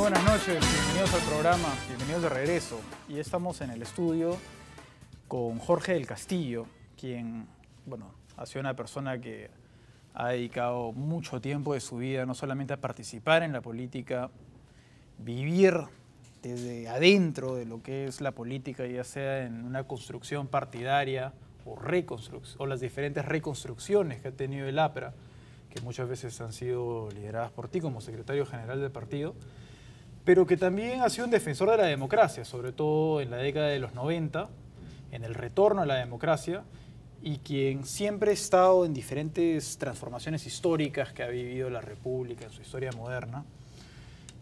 buenas noches, bienvenidos al programa, bienvenidos de regreso. Y estamos en el estudio con Jorge del Castillo, quien, bueno, ha sido una persona que ha dedicado mucho tiempo de su vida no solamente a participar en la política, vivir desde adentro de lo que es la política, ya sea en una construcción partidaria o las diferentes reconstrucciones que ha tenido el APRA, que muchas veces han sido lideradas por ti como secretario general del partido, pero que también ha sido un defensor de la democracia, sobre todo en la década de los 90, en el retorno a la democracia, y quien siempre ha estado en diferentes transformaciones históricas que ha vivido la República en su historia moderna.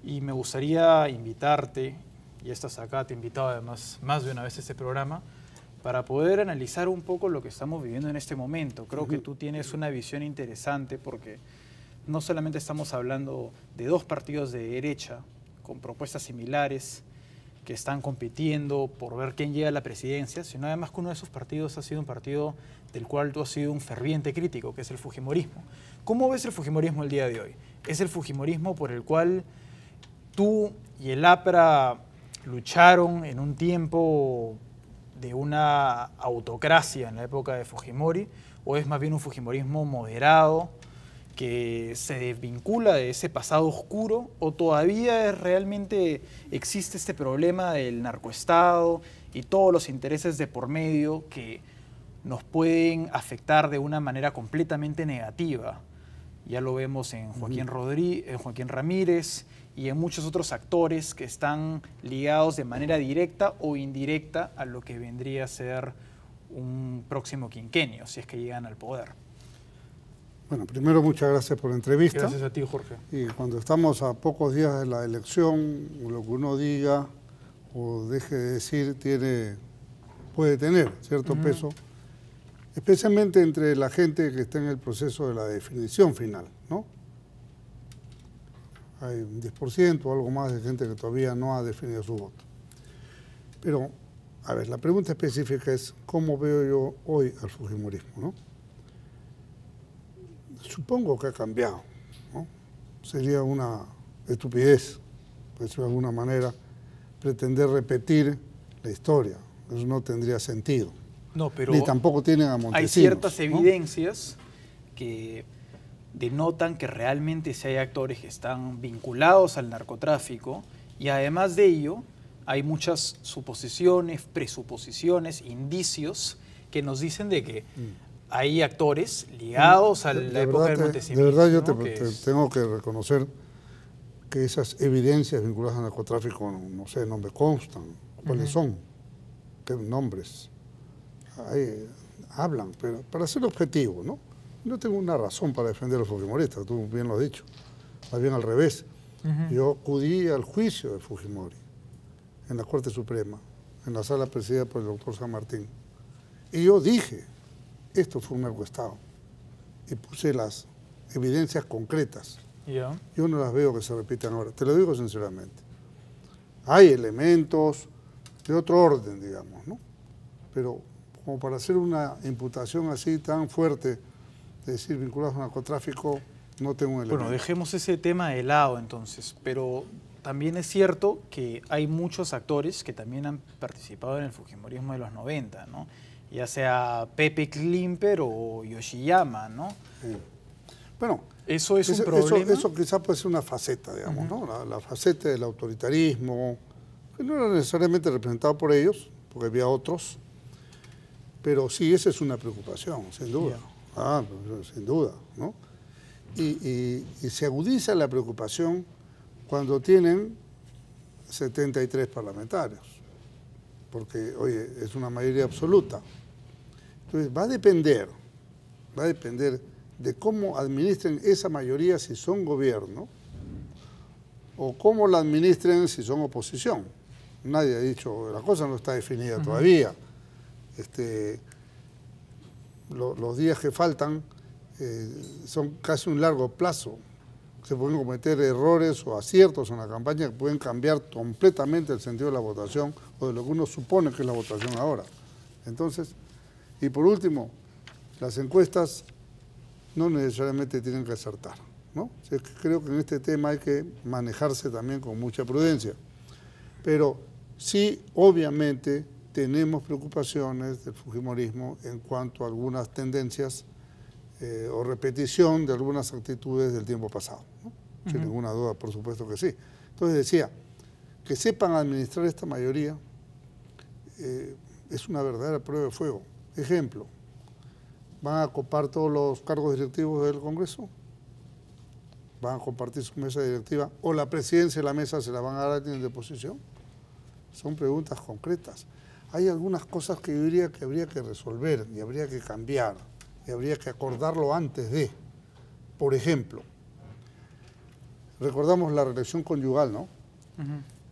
Y me gustaría invitarte, y estás acá, te he invitado además más de una vez a este programa, para poder analizar un poco lo que estamos viviendo en este momento. Creo que tú tienes una visión interesante porque no solamente estamos hablando de dos partidos de derecha con propuestas similares que están compitiendo por ver quién llega a la presidencia, sino además que uno de esos partidos ha sido un partido del cual tú has sido un ferviente crítico, que es el fujimorismo. ¿Cómo ves el fujimorismo el día de hoy? ¿Es el fujimorismo por el cual tú y el APRA lucharon en un tiempo de una autocracia en la época de Fujimori, o es más bien un fujimorismo moderado que se desvincula de ese pasado oscuro, o todavía realmente existe este problema del narcoestado y todos los intereses de por medio que nos pueden afectar de una manera completamente negativa? Ya lo vemos en Joaquín Ramírez y en muchos otros actores que están ligados de manera directa o indirecta a lo que vendría a ser un próximo quinquenio, si es que llegan al poder. Bueno, primero muchas gracias por la entrevista. Gracias a ti, Jorge. Y cuando estamos a pocos días de la elección, lo que uno diga o deje de decir puede tener cierto peso, especialmente entre la gente que está en el proceso de la definición final, ¿no? Hay un 10% o algo más de gente que todavía no ha definido su voto. Pero, a ver, la pregunta específica es ¿cómo veo yo hoy al fujimorismo, ¿no? Supongo que ha cambiado, ¿no? Sería una estupidez, por decirlo de alguna manera, pretender repetir la historia. Eso no tendría sentido. No, pero ni tampoco tienen a Montesinos. Hay ciertas ¿no? evidencias que denotan que realmente sí hay actores que están vinculados al narcotráfico, y además de ello hay muchas suposiciones, presuposiciones, indicios que nos dicen de que hay actores ligados a la época del Montesinos. De verdad yo ¿no? tengo que reconocer que esas evidencias vinculadas al narcotráfico, no sé, no me constan. ¿Cuáles son? ¿Qué nombres? Ahí hablan, pero para ser objetivo, ¿no? No tengo una razón para defender a los fujimoristas, tú bien lo has dicho. Más bien al revés. Yo acudí al juicio de Fujimori en la Corte Suprema, en la sala presidida por el doctor San Martín. Y yo dije, esto fue un narcoestado. Y puse las evidencias concretas. Yo no las veo que se repitan ahora, te lo digo sinceramente. Hay elementos de otro orden, digamos, ¿no? Pero como para hacer una imputación así tan fuerte, de decir vinculados al narcotráfico, no tengo un elemento. Bueno, dejemos ese tema de lado entonces, pero también es cierto que hay muchos actores que también han participado en el fujimorismo de los 90, ¿no? Ya sea Pepe Klimper o Yoshiyama, ¿no? Sí. Bueno, eso es un problema. Eso quizás puede ser una faceta, digamos, ¿no? La faceta del autoritarismo, que no era necesariamente representado por ellos, porque había otros, pero sí, esa es una preocupación, sin duda. Sin duda, ¿no? Y se agudiza la preocupación cuando tienen 73 parlamentarios, porque, oye, es una mayoría absoluta. Entonces, va a depender de cómo administren esa mayoría si son gobierno o cómo la administren si son oposición. Nadie ha dicho, la cosa no está definida todavía. Los días que faltan son casi un largo plazo. Se pueden cometer errores o aciertos en la campaña que pueden cambiar completamente el sentido de la votación o de lo que uno supone que es la votación ahora. Entonces, y por último, las encuestas no necesariamente tienen que acertar, ¿no? O sea, que creo que en este tema hay que manejarse también con mucha prudencia. Pero sí, obviamente, tenemos preocupaciones del fujimorismo en cuanto a algunas tendencias o repetición de algunas actitudes del tiempo pasado, ¿no? Sin ninguna duda, por supuesto que sí. Entonces decía, que sepan administrar esta mayoría es una verdadera prueba de fuego. Ejemplo, ¿van a copar todos los cargos directivos del Congreso? ¿Van a compartir su mesa directiva? ¿O la presidencia de la mesa se la van a dar a alguien de oposición? Son preguntas concretas. Hay algunas cosas que yo diría que habría que resolver y habría que cambiar y habría que acordarlo antes de. Por ejemplo, recordamos la relación conyugal, ¿no?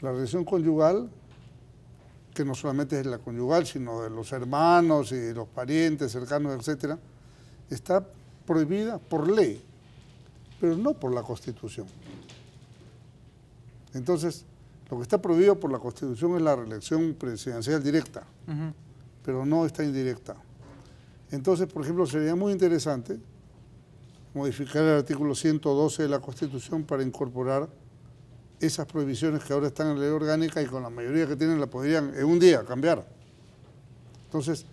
La relación conyugal, que no solamente es la conyugal, sino de los hermanos y los parientes cercanos, etcétera, está prohibida por ley, pero no por la Constitución. Entonces, lo que está prohibido por la Constitución es la reelección presidencial directa, pero no está indirecta. Entonces, por ejemplo, sería muy interesante modificar el artículo 112 de la Constitución para incorporar esas prohibiciones que ahora están en la ley orgánica y con la mayoría que tienen la podrían en un día cambiar. Entonces,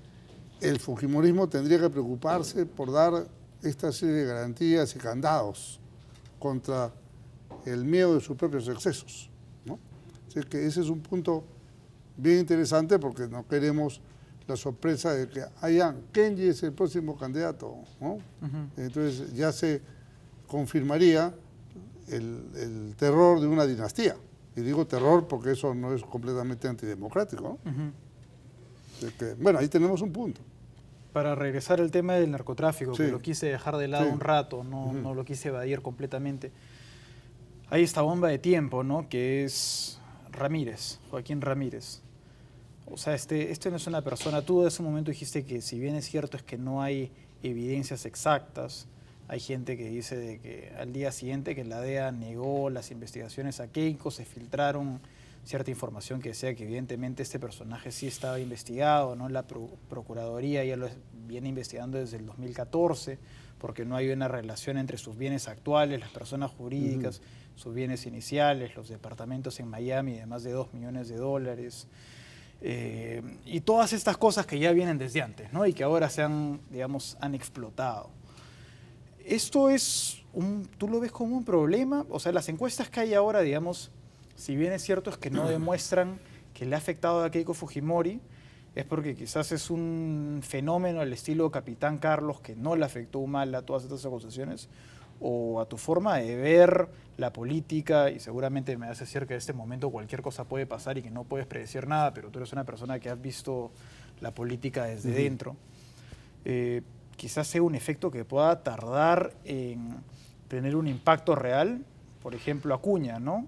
el fujimorismo tendría que preocuparse por dar esta serie de garantías y candados contra el miedo de sus propios excesos, ¿no? Así que ese es un punto bien interesante porque no queremos la sorpresa de que Kenji es el próximo candidato, ¿no? Entonces ya se confirmaría el terror de una dinastía. Y digo terror porque eso no es completamente antidemocrático, ¿no? Que, bueno, ahí tenemos un punto. Para regresar al tema del narcotráfico, Sí. que lo quise dejar de lado un rato, no lo quise evadir completamente. Hay esta bomba de tiempo, ¿no? Que es Ramírez, Joaquín Ramírez. O sea, este no es una persona, tú en ese momento dijiste que si bien es cierto es que no hay evidencias exactas, hay gente que dice de que al día siguiente que la DEA negó las investigaciones a Keiko, se filtraron cierta información que decía que evidentemente este personaje sí estaba investigado, ¿no? La Procuraduría ya lo viene investigando desde el 2014, porque no hay una relación entre sus bienes actuales, las personas jurídicas, sus bienes iniciales, los departamentos en Miami de más de $2 millones. Y todas estas cosas que ya vienen desde antes, ¿no? Y que ahora se han, digamos, han explotado. Esto es ¿tú lo ves como un problema? O sea, las encuestas que hay ahora, digamos, si bien es cierto es que no demuestran que le ha afectado a Keiko Fujimori, es porque quizás es un fenómeno al estilo Capitán Carlos que no le afectó mal a todas estas acusaciones, o a tu forma de ver la política, y seguramente me vas a decir que en este momento cualquier cosa puede pasar y que no puedes predecir nada, pero tú eres una persona que has visto la política desde dentro. Quizás sea un efecto que pueda tardar en tener un impacto real. Por ejemplo, Acuña, ¿no?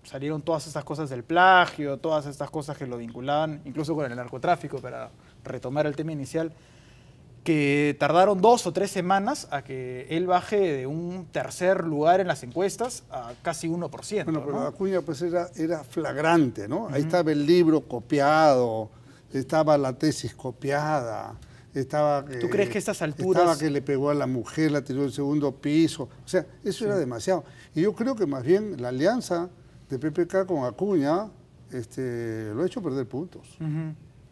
Salieron todas estas cosas del plagio, todas estas cosas que lo vinculaban, incluso con el narcotráfico, para retomar el tema inicial, que tardaron 2 o 3 semanas a que él baje de un tercer lugar en las encuestas a casi 1%. Bueno, pero ¿no? Acuña pues era flagrante, ¿no? Ahí estaba el libro copiado, estaba la tesis copiada, estaba... ¿Tú crees que a estas alturas...? Estaba que le pegó a la mujer, la tiró del segundo piso, o sea, eso era demasiado. Y yo creo que más bien la alianza de PPK con Acuña lo ha hecho perder puntos.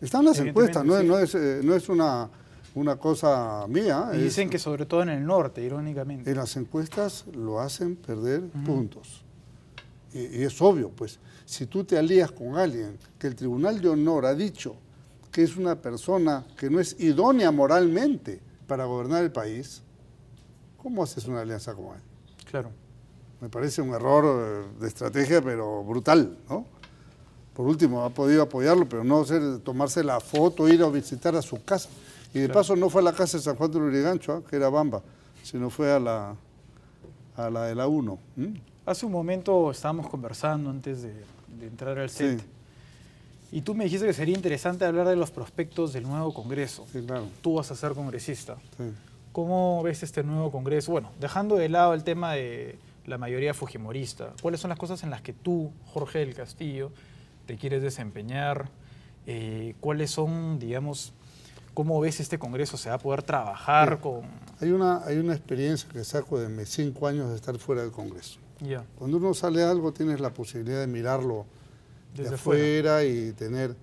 Están las encuestas, no es una cosa mía. Y dicen que sobre todo en el norte, irónicamente. En las encuestas lo hacen perder puntos. Y es obvio, pues, si tú te alías con alguien que el Tribunal de Honor ha dicho que es una persona que no es idónea moralmente para gobernar el país, ¿cómo haces una alianza con él? Claro. Me parece un error de estrategia, pero brutal, ¿no? Por último, ha podido apoyarlo, pero no tomarse la foto, ir a visitar a su casa. Y de paso no fue a la casa de San Juan de Lurigancho, que era Bamba, sino fue a la de la 1. Hace un momento estábamos conversando antes de entrar al set. Sí. Y tú me dijiste que sería interesante hablar de los prospectos del nuevo Congreso. Sí, claro. Tú vas a ser congresista. Sí. ¿Cómo ves este nuevo Congreso? Bueno, dejando de lado el tema de la mayoría fujimorista, ¿cuáles son las cosas en las que tú, Jorge del Castillo, te quieres desempeñar? ¿Cuáles son, digamos, ¿Cómo ves este Congreso? ¿Se va a poder trabajar Bien. con...? Hay una experiencia que saco de mis 5 años de estar fuera del Congreso. Ya. Cuando uno sale a algo, tienes la posibilidad de mirarlo Desde de afuera y tener...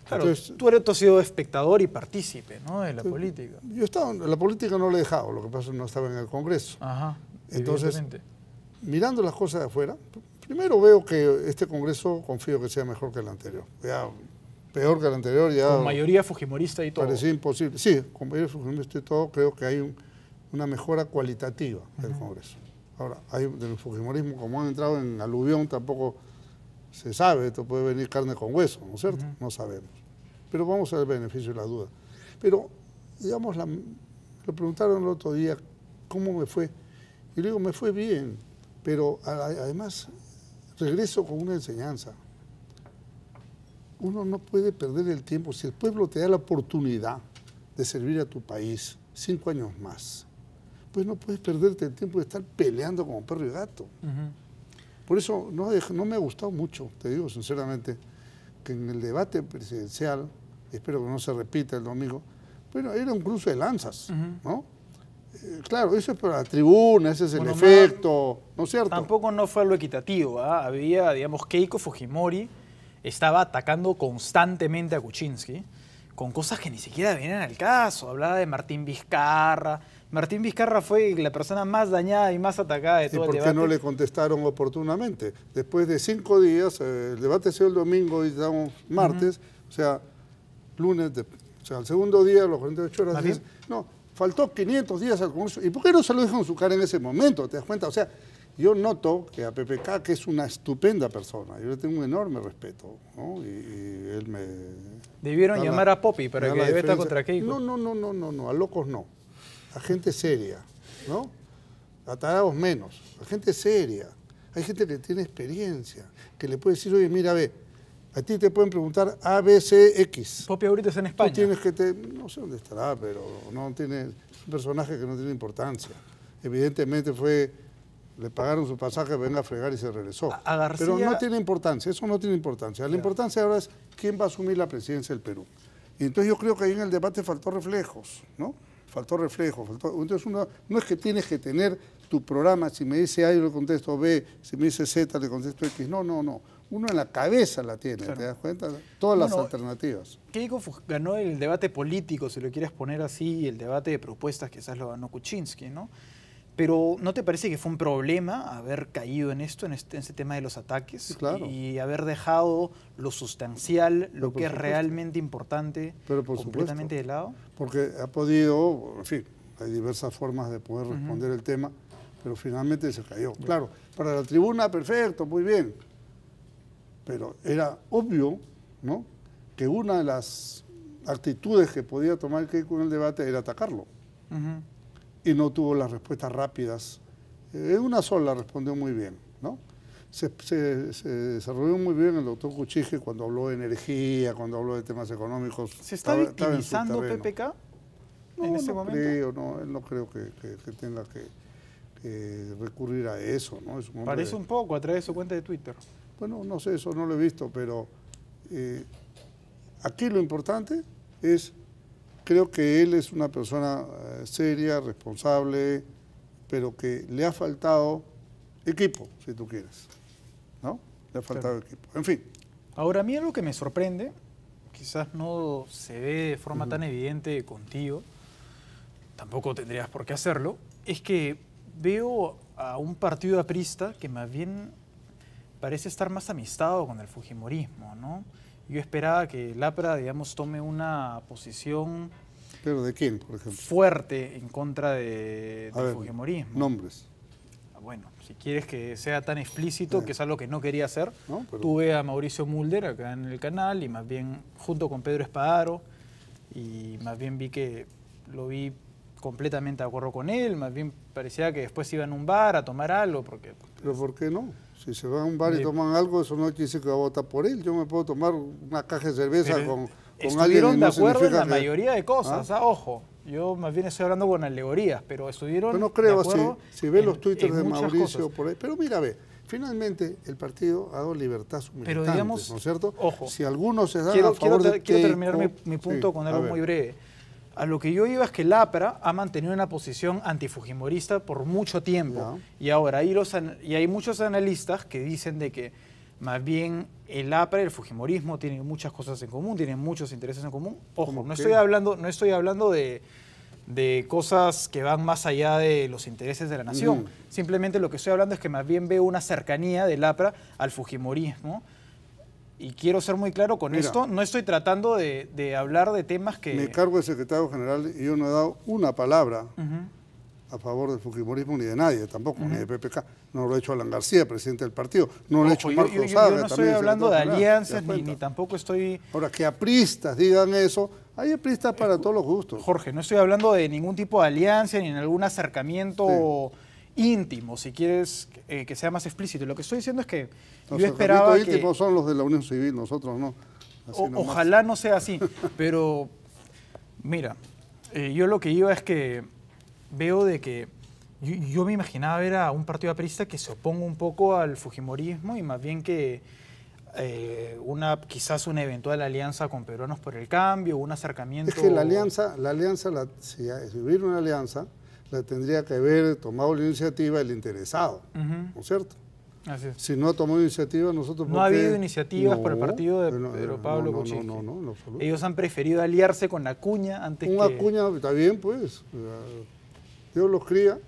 Claro, Entonces, tú has sido espectador y partícipe, ¿no?, de la política. Yo estaba, la política no la he dejado, lo que pasa es que no estaba en el Congreso. Ajá, Entonces, evidentemente. mirando las cosas de afuera, primero veo que este Congreso confío que sea mejor que el anterior. Ya, peor que el anterior ya... Con mayoría fujimorista y todo. Parecía imposible. Sí, con mayoría fujimorista y todo, creo que hay una mejora cualitativa del Congreso. Ahora, hay del fujimorismo, como han entrado en aluvión, tampoco se sabe, esto puede venir carne con hueso, ¿no es cierto? No sabemos. Pero vamos a ver el beneficio de la duda. Pero, digamos, me preguntaron el otro día cómo me fue. Y le digo, me fue bien, pero además regreso con una enseñanza. Uno no puede perder el tiempo. Si el pueblo te da la oportunidad de servir a tu país 5 años más, pues no puedes perderte el tiempo de estar peleando como perro y gato. Por eso no me ha gustado mucho, te digo sinceramente, que en el debate presidencial, espero que no se repita el domingo, bueno, era un cruce de lanzas, ¿no? Claro, eso es para la tribuna, ese es el efecto, ¿no es cierto? Tampoco no fue lo equitativo, ¿ah? Había, digamos, Keiko Fujimori estaba atacando constantemente a Kuczynski con cosas que ni siquiera venían al caso. Hablaba de Martín Vizcarra. Martín Vizcarra fue la persona más dañada y más atacada de todo el debate. ¿Y por qué no le contestaron oportunamente? Después de 5 días, el debate se dio el domingo y estamos martes, o sea, lunes, o sea, el segundo día, los 48 horas... No, faltó 500 días al Congreso. ¿Y por qué no se lo dijo en su cara en ese momento? ¿Te das cuenta? O sea, yo noto que a PPK, que es una estupenda persona, yo le tengo un enorme respeto, ¿no? Y él me... Debieron llamar a Poppy para que debata contra Keiko. No, a locos no. A gente seria, ¿no? A tarados menos, a gente seria. Hay gente que tiene experiencia, que le puede decir, oye, mira, ve, a ti te pueden preguntar A, B, C, X. Poppy ahorita está en España. Tú tienes que no sé dónde estará, pero no tiene, es un personaje que no tiene importancia. Evidentemente le pagaron su pasaje, venga a fregar y se regresó. A García... Pero no tiene importancia, eso no tiene importancia. La importancia ahora es quién va a asumir la presidencia del Perú. Y entonces yo creo que ahí en el debate faltó reflejos, ¿no? Faltó reflejos. Entonces no es que tienes que tener tu programa, si me dice A yo le contesto B, si me dice Z le contesto X. No. Uno en la cabeza la tiene, ¿te das cuenta? Todas las alternativas. Keiko ganó el debate político, si lo quieres poner así, y el debate de propuestas quizás lo ganó Kuczynski, ¿no? Pero ¿no te parece que fue un problema haber caído en esto, en ese tema de los ataques? Sí, claro. Y haber dejado lo sustancial, lo que es realmente importante, completamente de lado. Porque ha podido, en fin, hay diversas formas de poder responder el tema, pero finalmente se cayó. Claro, para la tribuna, perfecto, muy bien. Pero era obvio, ¿no?, que una de las actitudes que podía tomar Keiko en el debate era atacarlo. Y no tuvo las respuestas rápidas. En una sola respondió muy bien, ¿no? Se desarrolló muy bien el doctor Kuczynski cuando habló de energía, cuando habló de temas económicos. ¿Se está victimizando PPK en ese momento? Él no creo que tenga que recurrir a eso, ¿no? Es un hombre... Parece un poco a través de su cuenta de Twitter. Bueno, no sé, eso no lo he visto, pero aquí lo importante es, creo que él es una persona seria, responsable, pero que le ha faltado equipo, si tú quieres, ¿no? Le ha faltado equipo. En fin. Ahora, a mí algo que me sorprende, quizás no se ve de forma tan evidente contigo, tampoco tendrías por qué hacerlo, es que veo a un partido aprista que más bien parece estar más amistado con el fujimorismo, ¿no? Yo esperaba que el APRA, digamos, tome una posición... ¿Pero de quién, por ejemplo? Fuerte en contra del fujimorismo. Nombres. Bueno, si quieres que sea tan explícito, que es algo que no quería hacer, ¿no? tuve a Mauricio Mulder acá en el canal y más bien junto con Pedro Espadaro, y más bien lo vi completamente de acuerdo con él, más bien parecía que después iban a un bar a tomar algo. ¿Pero por qué no? Si se van a un bar y toman algo, eso no quiere decir que va a votar por él. Yo me puedo tomar una caja de cerveza con alguien y no estuvieron de acuerdo en la que... mayoría de cosas, ojo. Yo más bien estoy hablando con alegorías, pero estuvieron Yo no creo de acuerdo así. Si ve los twitters de muchas Mauricio cosas. por ahí. Pero mira, ve, Finalmente, el partido ha dado libertad a sus militantes, digamos, ¿no es cierto? ojo, si algunos se dan quiero a favor de quiero Keiko, terminar mi punto sí, con algo muy breve. A lo que yo iba es que el APRA ha mantenido una posición antifujimorista por mucho tiempo. Ya. Y ahora hay muchos analistas que dicen de que más bien el APRA y el fujimorismo tienen muchas cosas en común, tienen muchos intereses en común. Ojo, no estoy hablando de cosas que van más allá de los intereses de la nación. Simplemente lo que estoy hablando es que más bien veo una cercanía del APRA al fujimorismo. Y quiero ser muy claro con esto, no estoy tratando de hablar de temas que... Me cargo de secretario general y yo no he dado una palabra a favor del fujimorismo ni de nadie, tampoco, ni de PPK. No lo ha hecho Alan García, presidente del partido. No lo ha hecho Marcos Saga. Yo no estoy hablando de alianzas ni tampoco estoy... Ahora, que apristas digan eso, hay apristas para todos los gustos. Jorge, no estoy hablando de ningún tipo de alianza ni en algún acercamiento íntimo, si quieres que sea más explícito. Lo que estoy diciendo es que Los yo esperaba que... íntimos son los de la Unión Civil, nosotros no. Ojalá no sea así, pero mira, yo lo que iba es que veo de que yo me imaginaba ver a un partido aprista que se oponga un poco al fujimorismo y más bien que quizás una eventual alianza con Peruanos por el Cambio, un acercamiento... Es que la alianza si hubiera una alianza, la tendría que haber tomado la iniciativa el interesado, ¿no es cierto? Así es. Si no ha tomado iniciativa, nosotros... No ha habido iniciativas por el partido de Pedro Pablo Kuczynski. No, en absoluto. Ellos han preferido aliarse con Acuña antes que... Acuña, está bien, pues. Dios los cría,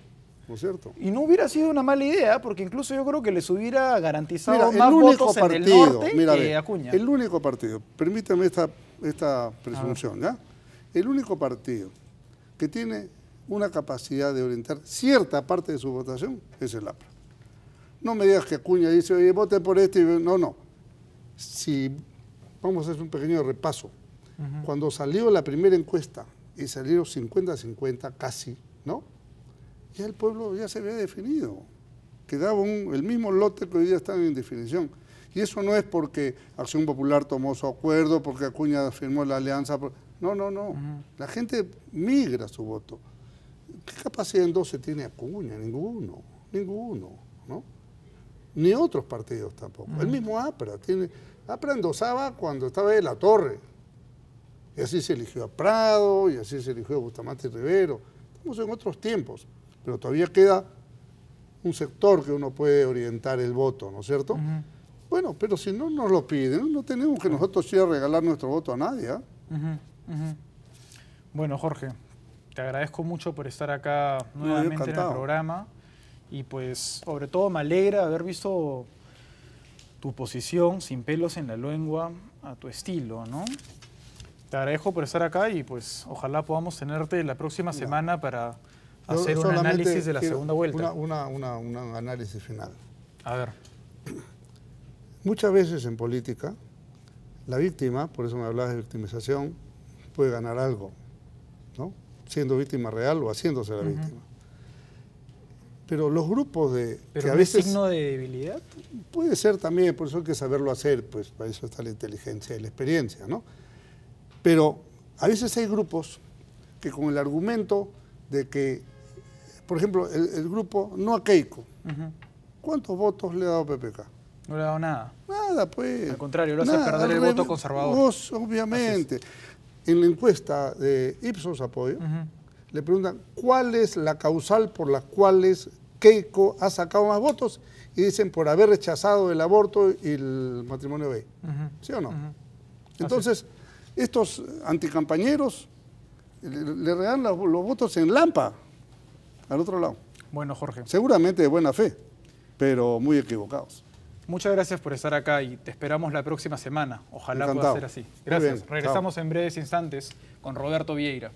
¿no es cierto? Y no hubiera sido una mala idea, porque incluso yo creo que les hubiera garantizado Mira, más votos en el norte que Acuña. El único partido, permítame esta presunción, ¿ya? El único partido que tiene una capacidad de orientar cierta parte de su votación es el APRA. No me digas que Acuña dice, oye, vote por este. No. Si vamos a hacer un pequeño repaso. Cuando salió la primera encuesta y salieron 50-50 casi, ¿no? Ya el pueblo ya se había definido. Quedaba el mismo lote que hoy día está en indefinición. Y eso no es porque Acción Popular tomó su acuerdo, porque Acuña firmó la alianza. No. La gente migra su voto. ¿Qué capacidad en 12 tiene Acuña? Ninguno, ¿no? Ni otros partidos tampoco. El mismo APRA endosaba cuando estaba de la Torre. Y así se eligió a Prado, y así se eligió a Bustamante Rivero. Estamos en otros tiempos, pero todavía queda un sector que uno puede orientar el voto, ¿no es cierto? Bueno, pero si no nos lo piden, no tenemos que nosotros ir a regalar nuestro voto a nadie. Bueno, Jorge, te agradezco mucho por estar acá nuevamente en el programa. Y pues, sobre todo, me alegra haber visto tu posición sin pelos en la lengua, a tu estilo, ¿no? Te agradezco por estar acá y pues ojalá podamos tenerte la próxima semana para hacer un análisis de la segunda vuelta. Un análisis final. A ver. Muchas veces en política, la víctima, por eso me hablabas de victimización, puede ganar algo, ¿no? Siendo víctima real o haciéndose la víctima. Pero los grupos que a veces... ¿Es signo de debilidad? Puede ser también, por eso hay que saberlo hacer, pues para eso está la inteligencia y la experiencia, ¿no? Pero a veces hay grupos que con el argumento de que, por ejemplo, el grupo no a Keiko, ¿cuántos votos le ha dado PPK? No le ha dado nada. Nada, pues. Al contrario, lo hace perder el voto conservador. Vos, obviamente. En la encuesta de Ipsos Apoyo, le preguntan cuál es la causal por la cual Keiko ha sacado más votos y dicen por haber rechazado el aborto y el matrimonio gay. ¿Sí o no? Entonces, estos anticampañeros le regalan los votos en Lampa, al otro lado. Bueno, Jorge. Seguramente de buena fe, pero muy equivocados. Muchas gracias por estar acá y te esperamos la próxima semana. Ojalá Encantado. pueda ser así. Gracias. Bien, regresamos en breves instantes con Roberto Vieira.